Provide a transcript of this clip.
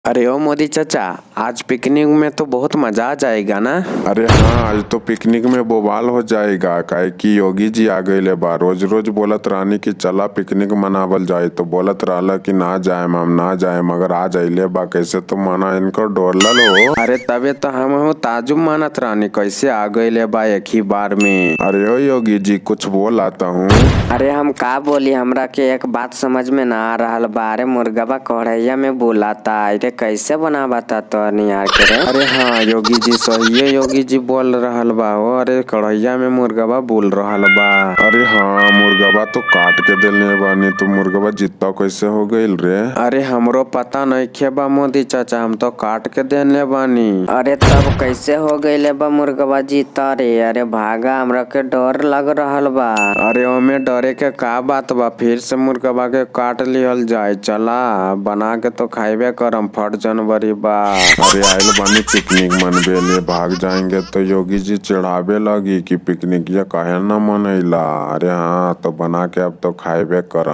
अरे ओ मोदी चाचा, आज पिकनिक में तो बहुत मजा आ जाएगा ना। अरे हाँ, आज तो पिकनिक में बोबाल हो जाएगा। काहे कि योगी जी आ गए बा। रोज रोज बोलत रानी कि चला पिकनिक मनावल जाए, तो बोलत रहला कि ना जाए हम ना जाए, मगर आज अइले बा। कैसे तो माना इनको डोरल हो। अरे तबे तो हम हो ताजुब मानत रानी कैसे आ गए बा एक ही बार में। अरे ओ योगी जी कुछ बोल आता हूँ। अरे हम का बोली, हमरा के एक बात समझ में ना आ रहल बा। अरे मुर्गवा कढ़ैया में बोलाता, अरे कैसे बनावता तो यार के रे। अरे हाँ योगी जी सही है, योगी जी बोल रहल बा हो। अरे कढ़ैया में मुर्गवा बोल रहल बा। अरे हाँ, मुर्गवा तो काट के देले बानी, तो मुर्गवा जित्ता कैसे हो गईल रे। अरे हमरो पता नहीं बा मोदी चाचा, हम तो काट के देने बानी। अरे तब कैसे हो गईले बा मुर्गवा जीता रे। अरे भागा, हमरा के डर लग रहल बा। अरे ओमे डरे के का बात बा, फिर से मुर्गवा के काट लिहल जाए। चला बना के तो खाइबे करम, फट जनवरी बा। अरे आइल बानी पिकनिक मनबे लिए, भाग जाएंगे तो योगी जी चिढ़ावे लगी कि पिकनिक ये काहे न मनैला। अरे हाँ, तो बना के अब तो खाइबे करम।